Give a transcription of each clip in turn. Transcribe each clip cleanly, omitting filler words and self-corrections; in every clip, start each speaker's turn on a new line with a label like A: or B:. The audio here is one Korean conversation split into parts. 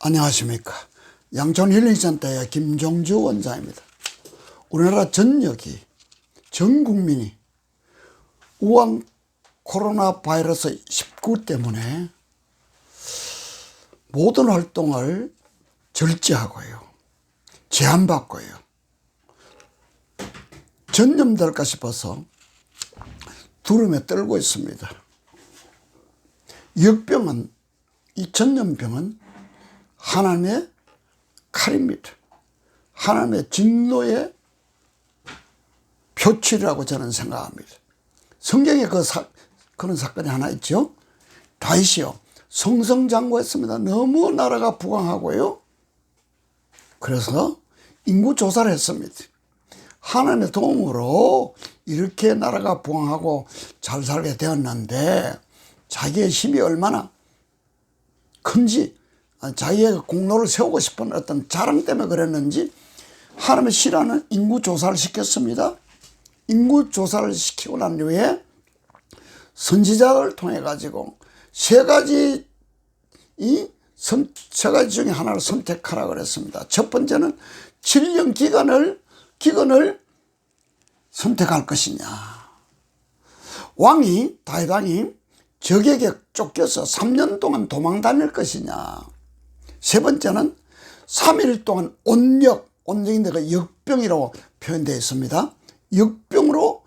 A: 안녕하십니까. 양천힐링센터의 김종주 원장입니다. 우리나라 전역이, 전 국민이 우한 코로나 바이러스 19 때문에 모든 활동을 절제하고요, 제한받고요, 전염될까 싶어서 두려움에 떨고 있습니다. 역병은, 이 전염병은 하나님의 칼입니다. 하나님의 진노의 표출이라고 저는 생각합니다. 성경에 그런 사건이 하나 있죠. 다윗이요, 성성장구했습니다. 너무 나라가 부강하고요. 그래서 인구조사를 했습니다. 하나님의 도움으로 이렇게 나라가 부강하고 잘 살게 되었는데, 자기의 힘이 얼마나 큰지, 자기의 공로를 세우고 싶은 어떤 자랑 때문에 그랬는지 하나님의 싫어하는 인구조사를 시켰습니다. 인구조사를 시키고 난 후에 선지자를 통해 가지고 세 가지 중에 하나를 선택하라 그랬습니다. 첫 번째는 7년 기근을 선택할 것이냐. 다윗 왕이 적에게 쫓겨서 3년 동안 도망 다닐 것이냐. 세 번째는 3일 동안 온역인데 그 역병이라고 표현되어 있습니다. 역병으로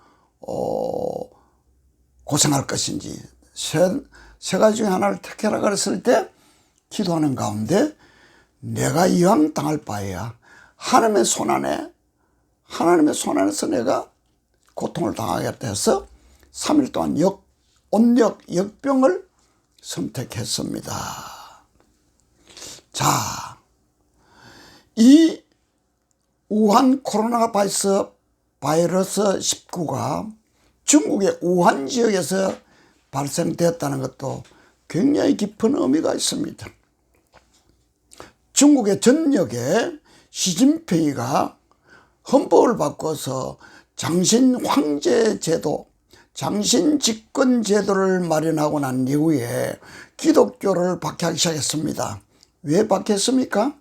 A: 고생할 것인지, 세 가지 중에 하나를 택해라 그랬을 때 기도하는 가운데 내가 이왕 당할 바에야 하나님의 손안에서 내가 고통을 당하겠다 해서 3일 동안 역병을 선택했습니다. 자, 이 우한 코로나 바이러스 19가 중국의 우한 지역에서 발생되었다는 것도 굉장히 깊은 의미가 있습니다. 중국의 전역에 시진핑이가 헌법을 바꿔서 장신 황제 제도, 장신 집권 제도를 마련하고 난 이후에 기독교를 박해하기 시작했습니다. 왜 박했습니까?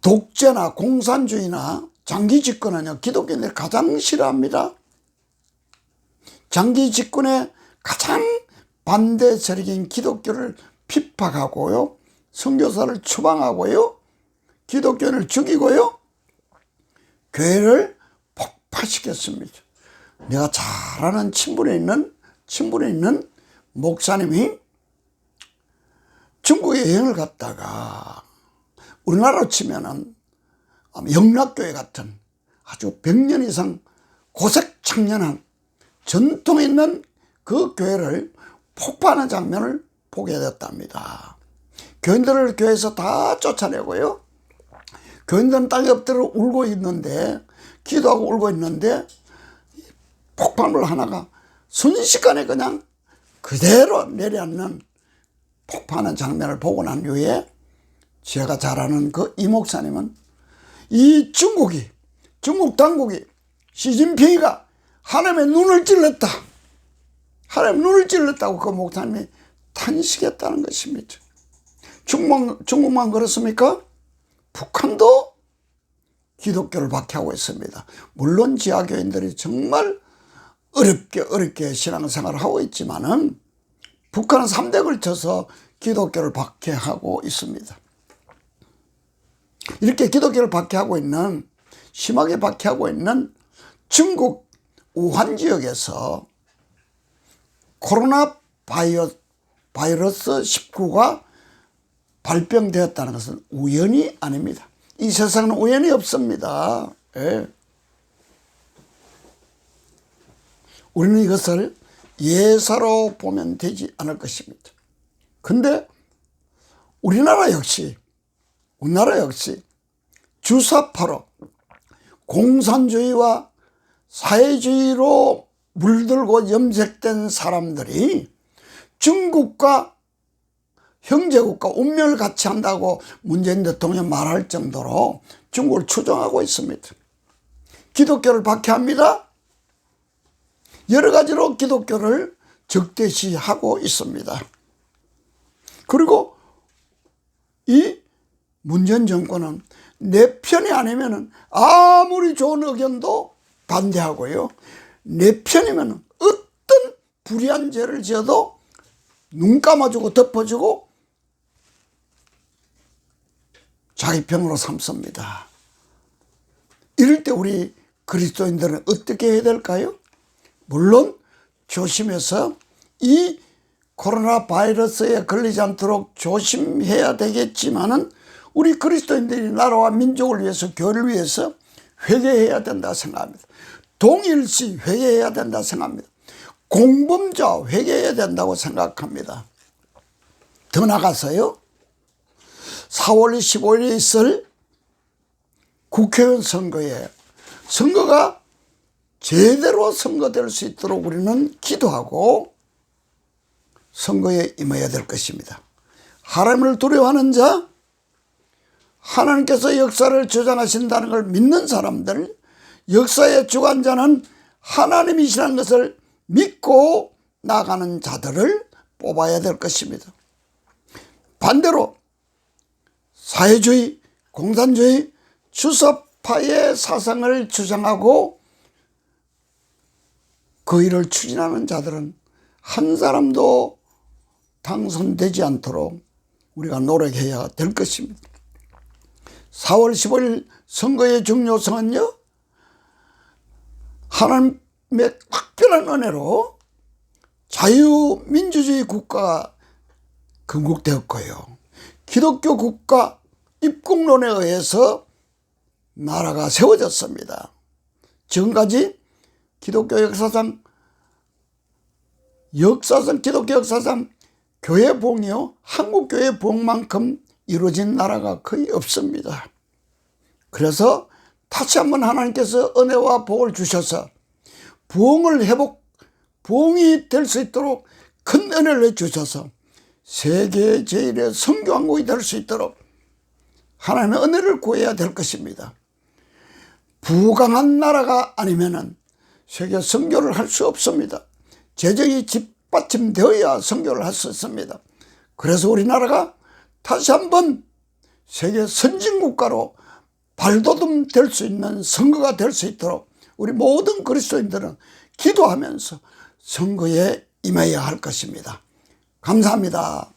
A: 독재나 공산주의나 장기 집권은요, 기독교인들이 가장 싫어합니다. 장기 집권에 가장 반대 세력인 기독교를 핍박하고요, 선교사를 추방하고요, 기독교인을 죽이고요, 교회를 폭파시켰습니다. 내가 잘 아는 친분에 있는 목사님이 중국에 여행을 갔다가 우리나라로 치면은 영락교회 같은 아주 100년 이상 고색창년한 전통 있는 그 교회를 폭파하는 장면을 보게 되었답니다. 교인들을 교회에서 다 쫓아내고요, 교인들은 땅에 엎드려 울고 있는데, 기도하고 울고 있는데 폭발물 하나가 순식간에 그냥 그대로 내려앉는 폭파하는 장면을 보고 난 후에 제가 잘 아는 그 이 목사님은 이 중국 당국이 시진핑이가 하나님의 눈을 찔렀다, 하나님의 눈을 찔렀다고 그 목사님이 탄식했다는 것입니다. 중국만 그렇습니까? 북한도 기독교를 박해하고 있습니다. 물론 지하교인들이 정말 어렵게 신앙생활을 하고 있지만은 북한은 3대 걸쳐서 기독교를 박해하고 있습니다. 이렇게 기독교를 심하게 박해하고 있는 중국 우한 지역에서 코로나 바이러스 19가 발병되었다는 것은 우연이 아닙니다. 이 세상은 우연이 없습니다. 우리는 이것을 예사로 보면 되지 않을 것입니다. 근데 우리나라 역시 주사파로 공산주의와 사회주의로 물들고 염색된 사람들이 중국과 형제국가 운명을 같이 한다고 문재인 대통령 말할 정도로 중국을 추종하고 있습니다. 기독교를 박해합니다. 여러 가지로 기독교를 적대시하고 있습니다. 그리고 문재인 정권은 내 편이 아니면 아무리 좋은 의견도 반대하고요, 내 편이면 어떤 불의한 죄를 지어도 눈 감아주고 덮어주고 자기 편으로 삼습니다. 이럴 때 우리 그리스도인들은 어떻게 해야 될까요? 물론 조심해서 이 코로나 바이러스에 걸리지 않도록 조심해야 되겠지만은 우리 그리스도인들이 나라와 민족을 위해서, 교회를 위해서 회개해야 된다 생각합니다. 동일시 회개해야 된다 생각합니다. 공범자 회개해야 된다고 생각합니다. 더 나가서요, 4월 15일에 있을 국회의원 선거에 선거가 제대로 선거될 수 있도록 우리는 기도하고 선거에 임해야 될 것입니다. 하나님을 두려워하는 자, 하나님께서 역사를 주장하신다는 걸 믿는 사람들, 역사의 주관자는 하나님이시라는 것을 믿고 나가는 자들을 뽑아야 될 것입니다. 반대로 사회주의, 공산주의, 주석파의 사상을 주장하고 그 일을 추진하는 자들은 한 사람도 당선되지 않도록 우리가 노력해야 될 것입니다. 4월 15일 선거의 중요성은요, 하나님의 특별한 은혜로 자유민주주의 국가가 건국되었고요, 기독교 국가 입국론에 의해서 나라가 세워졌습니다. 지금까지 기독교 역사상 기독교 역사상 교회 부흥이요, 한국 교회 부흥만큼 이루어진 나라가 거의 없습니다. 그래서 다시 한번 하나님께서 은혜와 복을 주셔서 부흥이 될 수 있도록 큰 은혜를 주셔서 세계 제1의 선교왕국이 될 수 있도록 하나님의 은혜를 구해야 될 것입니다. 부강한 나라가 아니면은 세계 선교를 할 수 없습니다. 재정이 뒷받침되어야 선교를 할 수 있습니다. 그래서 우리나라가 다시 한번 세계 선진국가로 발돋움 될 수 있는 선거가 될 수 있도록 우리 모든 그리스도인들은 기도하면서 선거에 임해야 할 것입니다. 감사합니다.